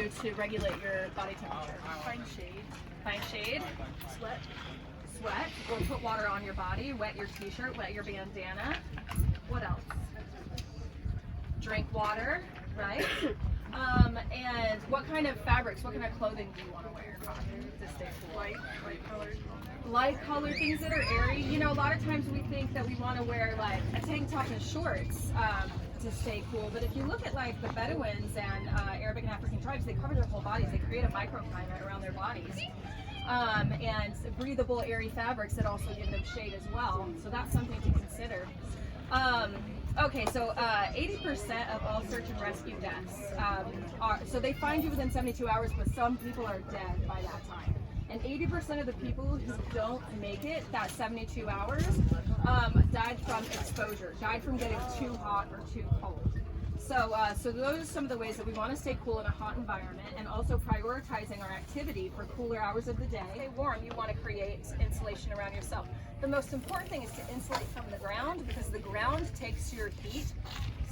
do to regulate your body temperature? Find shade. Find shade. Sweat. Sweat. Or put water on your body. Wet your t-shirt. Wet your bandana. What else? Drink water, right? And what kind of fabrics, what kind of clothing do you want to wear to stay cool? Light colored. Light colored, things that are airy. You know, a lot of times we think that we want to wear like a tank top and shorts to stay cool. But if you look at like the Bedouins and Arabic and African tribes, they cover their whole bodies. They create a microclimate around their bodies. And breathable, airy fabrics that also give them shade as well. So that's something to consider. Okay, so 80% of all search and rescue deaths so they find you within 72 hours, but some people are dead by that time. And 80% of the people who don't make it that 72 hours died from exposure, died from getting too hot or too cold. So those are some of the ways that we want to stay cool in a hot environment, and also prioritizing our activity for cooler hours of the day. Stay warm, you want to create insulation around yourself. The most important thing is to insulate from the ground, because the ground takes your heat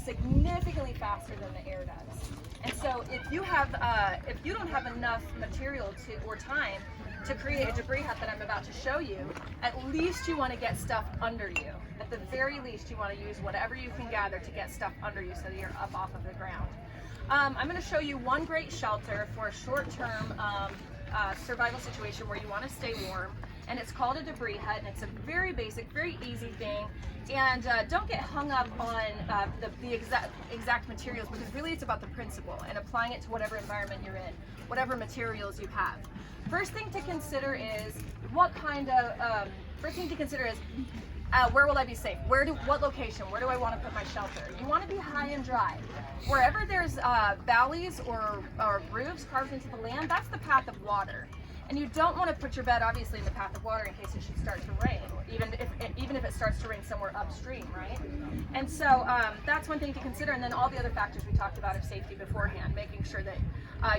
significantly faster than the air does. And so if you don't have enough material or time to create a debris hut that I'm about to show you, at least you want to get stuff under you. At the very least, you want to use whatever you can gather to get stuff under you so that you're up off of the ground. I'm going to show you one great shelter for a short-term survival situation where you want to stay warm, and it's called a debris hut, and it's a very basic, very easy thing. And don't get hung up on the exact materials, because really it's about the principle and applying it to whatever environment you're in, whatever materials you have. First thing to consider is where will I be safe? What location? Where do I want to put my shelter? You want to be high and dry. Wherever there's valleys or roofs carved into the land, that's the path of water. And you don't want to put your bed obviously in the path of water in case it should start to rain, even if it starts to rain somewhere upstream, right? And so that's one thing to consider. And then all the other factors we talked about of safety beforehand, making sure that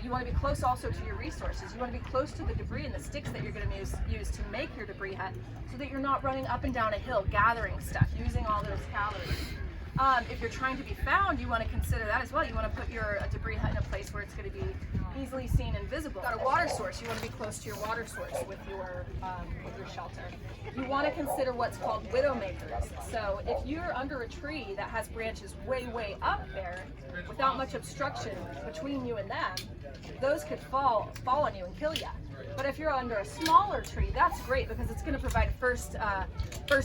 you want to be close also to your resources. You want to be close to the debris and the sticks that you're going to use to make your debris hut, so that you're not running up and down a hill gathering stuff, using all those calories. If you're trying to be found, you want to consider that as well. You want to put your debris hut in a place where it's going to be easily seen and visible. Got a water source. You want to be close to your water source with your shelter. You want to consider what's called widowmakers. So if you're under a tree that has branches way up there without much obstruction between you and them, those could fall on you and kill you. But if you're under a smaller tree, that's great, because it's going to provide first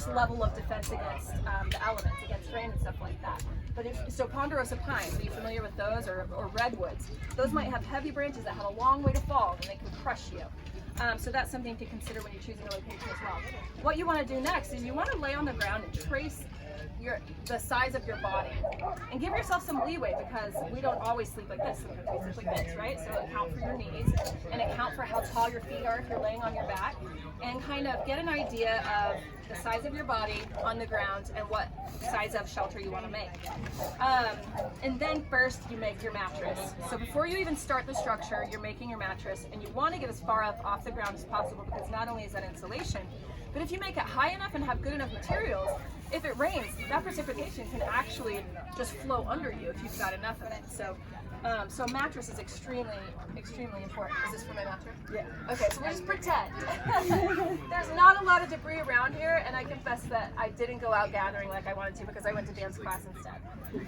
level of defense against the elements, against rain and stuff like that. But so ponderosa pines, are you familiar with those, or redwoods? Those might have heavy branches that have a long way to fall, and they can crush you. So that's something to consider when you're choosing a location as well. What you want to do next is you want to lay on the ground and trace the size of your body, and give yourself some leeway, because we don't always sleep like this. Sometimes we sleep like this, right? So account for your knees, and account for how tall your feet are if you're laying on your back, and kind of get an idea of the size of your body on the ground and what size of shelter you want to make. And then first you make your mattress. So before you even start the structure, you're making your mattress, and you want to get as far up off the ground as possible, because not only is that insulation, but if you make it high enough and have good enough materials, if it rains, that precipitation can actually just flow under you if you've got enough of it. So a mattress is extremely important. Is this for my mattress? Yeah. Okay, so we'll just pretend. There's not a lot of debris around here, and I confess that I didn't go out gathering like I wanted to, because I went to dance class instead.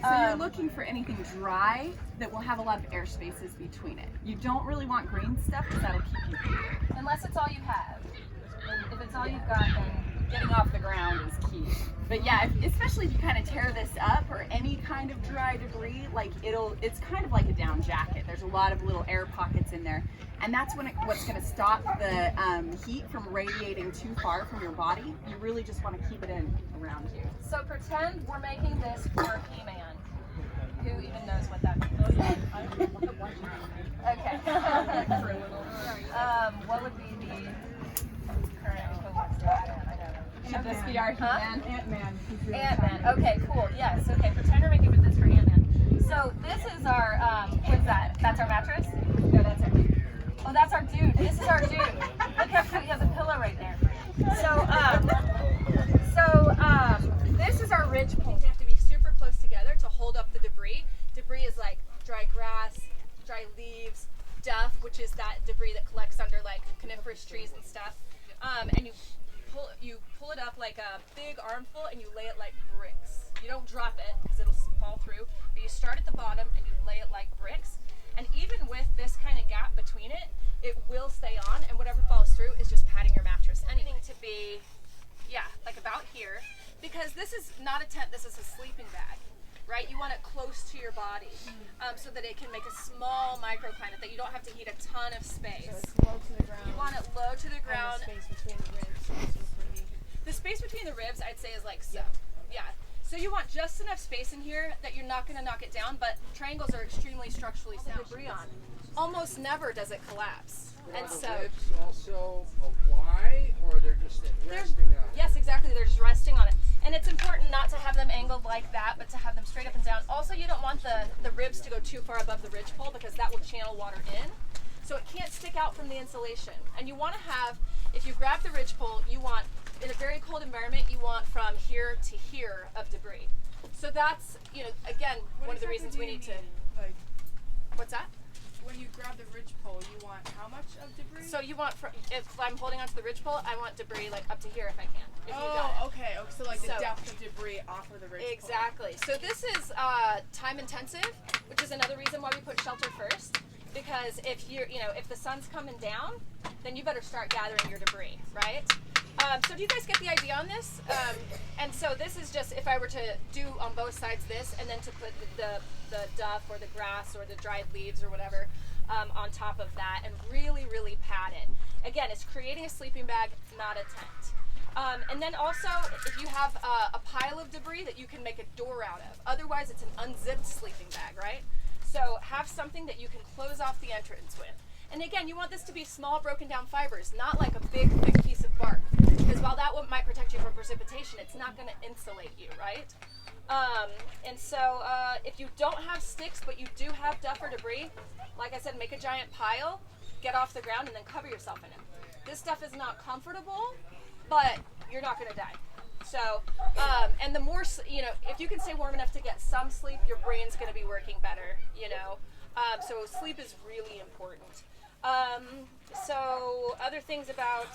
So you're looking for anything dry that will have a lot of air spaces between it. You don't really want green stuff, because that'll keep you cool. Unless it's all you have. And if it's all you've got, then Getting off the ground is key. But yeah, especially if you kind of tear this up, or any kind of dry debris, like it's kind of like a down jacket. There's a lot of little air pockets in there, and that's what's going to stop the heat from radiating too far from your body. You really just want to keep it in around you. So pretend we're making this for He-Man. Who even knows what that means? Okay. What would be the current equivalent to Ant-Man? I don't know. Should this be our He-Man? Ant-Man. Ant-Man. Okay, cool. Yes. Okay. Pretend we're making this for Ant-Man. So this is our what is that? That's our mattress? No, that's our dude. Oh, that's our dude. This is our dude. Look how cute. He has a pillow right there. So this is our ridge pole. They have to be super close together to hold up the debris. Debris is like dry grass, dry leaves, duff, which is that debris that collects under like coniferous trees and stuff, and you pull it up like a big armful and you lay it like bricks. You don't drop it because it'll fall through, but you start at the bottom and you lay it like bricks. And even with this kind of gap between it, it will stay on, and whatever falls through is just padding your mattress. Anything to be, yeah, like about here, because this is not a tent, this is a sleeping bag, right? You want it close to your body so that it can make a small microclimate, that you don't have to heat a ton of space. So it's low to the ground. You want it low to the And ground. the space between the ribs also pretty. The space between the ribs, I'd say, is like so. Yeah. So you want just enough space in here that you're not going to knock it down, but triangles are extremely structurally sound. Debris on. Almost never does it collapse. And so ribs also a Y, or they're just resting on it? yes, exactly. They're just resting on it. And it's important not to have them angled like that, but to have them straight up and down. Also, you don't want the ribs to go too far above the ridgepole because that will channel water in. So it can't stick out from the insulation. And you want to have, if you grab the ridgepole, you want, in a very cold environment, you want from here to here of debris. So that's, you know, again, one of the reasons we need to, Like, what's that? when you grab the ridge pole, you want how much of debris? So you want, if I'm holding onto the ridgepole, I want debris like up to here if I can. If you got it. oh, okay. So like the So- depth of debris off of the ridge pole. Exactly. So this is time intensive, which is another reason why we put shelter first. Because if you're, you know, if the sun's coming down, then you better start gathering your debris, right? So do you guys get the idea on this? And so this is just if I were to do on both sides this, and then to put the duff or the grass or the dried leaves or whatever on top of that, and really, really pad it. Again, it's creating a sleeping bag, not a tent. And then also, if you have a pile of debris that you can make a door out of. Otherwise, it's an unzipped sleeping bag, right? So have something that you can close off the entrance with. And again, you want this to be small, broken down fibers, not like a big, thick piece of bark. Because while that one might protect you from precipitation, it's not going to insulate you, right? And so if you don't have sticks, but you do have duff or debris, like I said, make a giant pile, get off the ground, and then cover yourself in it. This stuff is not comfortable, but you're not going to die. So, and the more, you know, if you can stay warm enough to get some sleep, your brain's going to be working better, you know. So sleep is really important. So other things about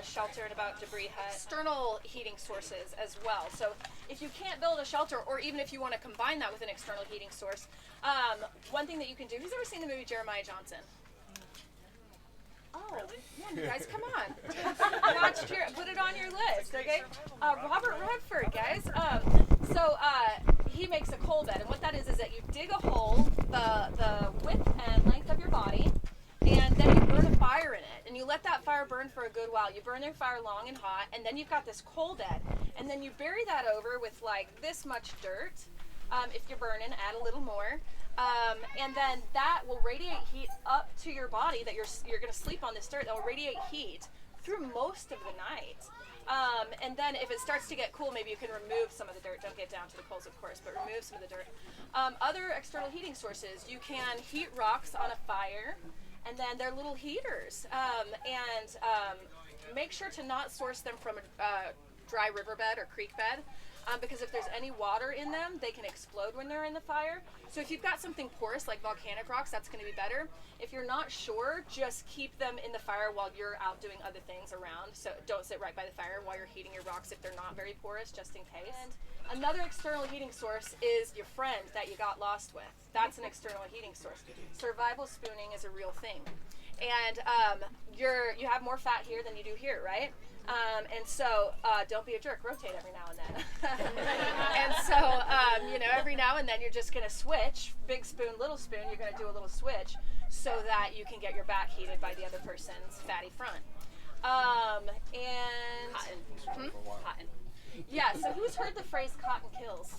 shelter and about debris hut, external heating sources as well. So if you can't build a shelter, or even if you want to combine that with an external heating source, one thing that you can do, who's ever seen the movie Jeremiah Johnson? Oh, man, you guys, come on. Put it on your list, okay? Robert Redford, guys. So he makes a coal bed, and what that is that you dig a hole the width and length of your body, and then you burn a fire in it, and you let that fire burn for a good while. You burn their fire long and hot, and then you've got this coal bed, and then you bury that over with like this much dirt. If you're burning, add a little more. And then that will radiate heat up to your body that you're going to sleep on this dirt. That will radiate heat through most of the night. And then if it starts to get cool, maybe you can remove some of the dirt. Don't get down to the coals, of course, but remove some of the dirt. Other external heating sources, you can heat rocks on a fire, and then they're little heaters. Make sure to not source them from a dry riverbed or creek bed. Because if there's any water in them, they can explode when they're in the fire. So if you've got something porous like volcanic rocks, that's going to be better. If you're not sure, just keep them in the fire while you're out doing other things around. So don't sit right by the fire while you're heating your rocks if they're not very porous, just in case. And another external heating source is your friend that you got lost with. That's an external heating source. Survival spooning is a real thing. And you have more fat here than you do here, right? And so don't be a jerk, rotate every now and then. And so, every now and then you're just going to switch, big spoon, little spoon, you're going to do a little switch so that you can get your back heated by the other person's fatty front. Cotton. Yeah, so who's heard the phrase cotton kills?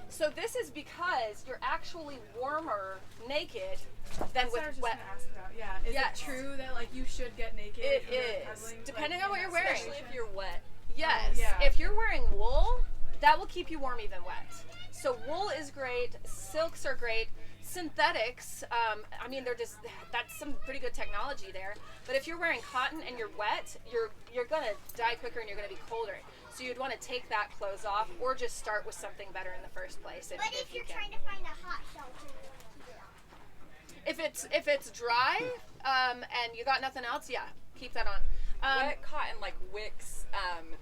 So this is because you're actually warmer naked than That's what I was with just wet. gonna ask about. Yeah. Is Yes. it true that like you should get naked? It if you're is, cuddling, depending like, on what in you're that wearing. situation? If you're wet. Yes. Yeah. If you're wearing wool, that will keep you warm even wet. So wool is great. Silks are great. Synthetics, that's some pretty good technology there. But if you're wearing cotton and you're wet, you're gonna die quicker and you're gonna be colder. So you'd want to take that clothes off, or just start with something better in the first place. But if you you're can. trying to find a hot shelter, If it's dry, and you got nothing else, yeah, keep that on. Wet cotton like wicks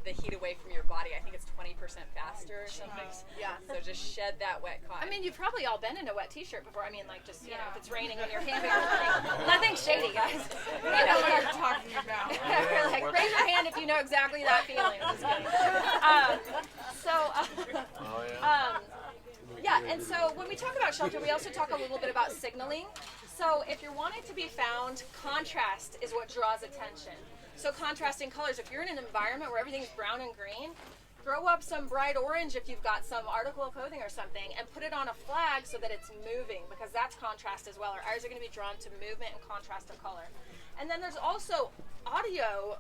the heat away from your body. I think it's 20% faster or something. Yeah. So just shed that wet cotton. I mean, you've probably all been in a wet t-shirt before. I mean, like, just, you know, if it's raining when you're camping or something. Nothing shady, guys. You I know know, what you're talking about. like, raise your hand if you know exactly that feeling. Just kidding. Yeah, and so when we talk about shelter, we also talk a little bit about signaling. So if you're wanting to be found, contrast is what draws attention. So contrasting colors, if you're in an environment where everything's brown and green, throw up some bright orange if you've got some article of clothing or something, and put it on a flag so that it's moving, because that's contrast as well. Our eyes are going to be drawn to movement and contrast of color. And then there's also audio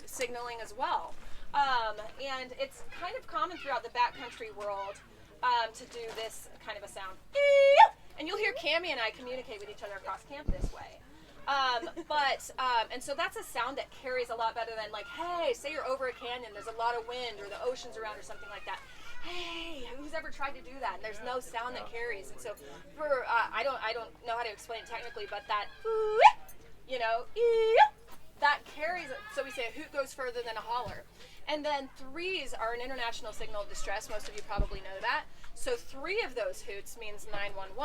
signaling as well. And it's kind of common throughout the backcountry world to do this kind of a sound. And you'll hear Cammie and I communicate with each other across camp this way. And so that's a sound that carries a lot better than like, hey, say you're over a canyon, there's a lot of wind or the ocean's around or something like that. Hey, who's ever tried to do that? And there's no sound that carries. And so for, I don't know how to explain it technically, but that, you know, that carries, so we say a hoot goes further than a holler. And then threes are an international signal of distress. Most of you probably know that. So 3 of those hoots means 911,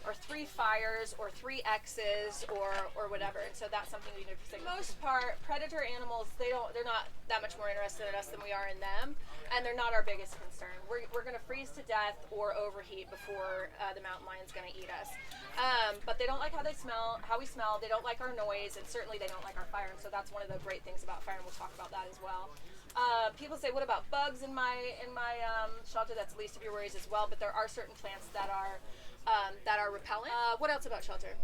or 3 fires, or 3 X's, or whatever. And so that's something we do for signal. For the most part, predator animals, they're not that much more interested in us than we are in them, and they're not our biggest concern. We're going to freeze to death or overheat before the mountain lion's going to eat us. But they don't like how we smell. They don't like our noise, and certainly they don't like our fire. And so that's one of the great things about fire, and we'll talk about that as well. People say, what about bugs in my shelter? That's the least of your worries as well, but there are certain plants that are repellent. What else about shelter?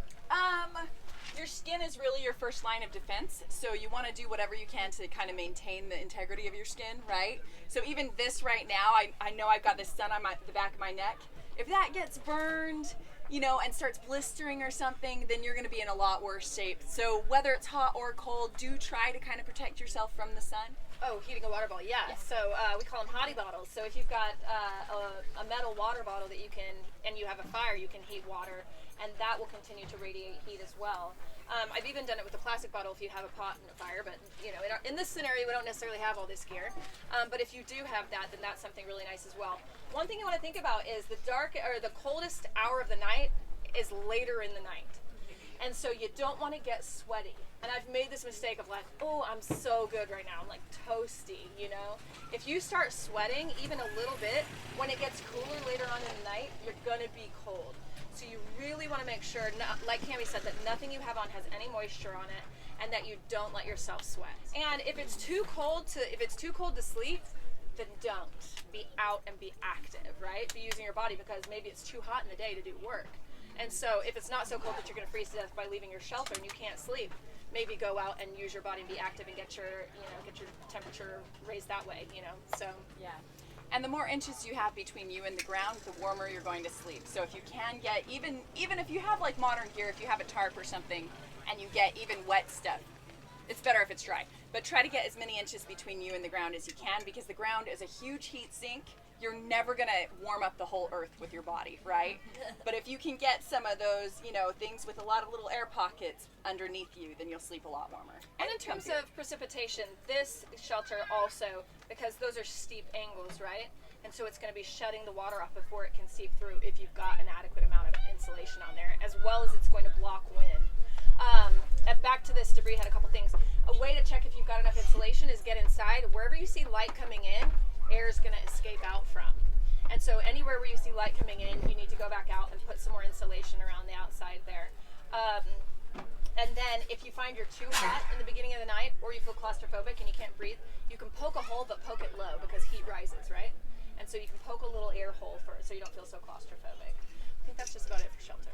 Your skin is really your first line of defense, so you want to do whatever you can to kind of maintain the integrity of your skin, right? So even this right now, I know I've got this sun on the back of my neck. If that gets burned, you know, and starts blistering or something, then you're going to be in a lot worse shape. So whether it's hot or cold, do try to kind of protect yourself from the sun. Oh, heating a water bottle, yeah. So we call them hottie bottles. So if you've got a metal water bottle that you can, and you have a fire, you can heat water, and that will continue to radiate heat as well. I've even done it with a plastic bottle if you have a pot and a fire, but you know, in this scenario, we don't necessarily have all this gear. But if you do have that, then that's something really nice as well. One thing you want to think about is the coldest hour of the night is later in the night. And so you don't want to get sweaty. And I've made this mistake of like, oh, I'm so good right now. I'm like toasty, you know? If you start sweating even a little bit, when it gets cooler later on in the night, you're gonna be cold. So you really want to make sure, like Cammie said, that nothing you have on has any moisture on it, and that you don't let yourself sweat. And if it's too cold to sleep, then don't. Be out and be active, right? Be using your body, because maybe it's too hot in the day to do work. And so if it's not so cold that you're going to freeze to death by leaving your shelter and you can't sleep, maybe go out and use your body and be active and get your temperature raised that way, you know. So yeah. And the more inches you have between you and the ground, the warmer you're going to sleep. So if you can get, even if you have like modern gear, if you have a tarp or something and you get even wet stuff, it's better if it's dry. But try to get as many inches between you and the ground as you can, because the ground is a huge heat sink. You're never gonna warm up the whole earth with your body, right? But if you can get some of those, you know, things with a lot of little air pockets underneath you, then you'll sleep a lot warmer. And in terms of precipitation, this shelter also, because those are steep angles, right? And so it's going to be shutting the water off before it can seep through if you've got an adequate amount of insulation on there, as well as it's going to block wind. And back to this, Debris had a couple things. A way to check if you've got enough insulation is get inside. Wherever you see light coming in, air is going to escape out from. And so anywhere where you see light coming in, you need to go back out and put some more insulation around the outside there. And then if you find you're too hot in the beginning of the night, or you feel claustrophobic and you can't breathe, you can poke a hole, but poke it low, because heat rises, right? And so you can poke a little air hole so you don't feel so claustrophobic. I think that's just about it for shelter.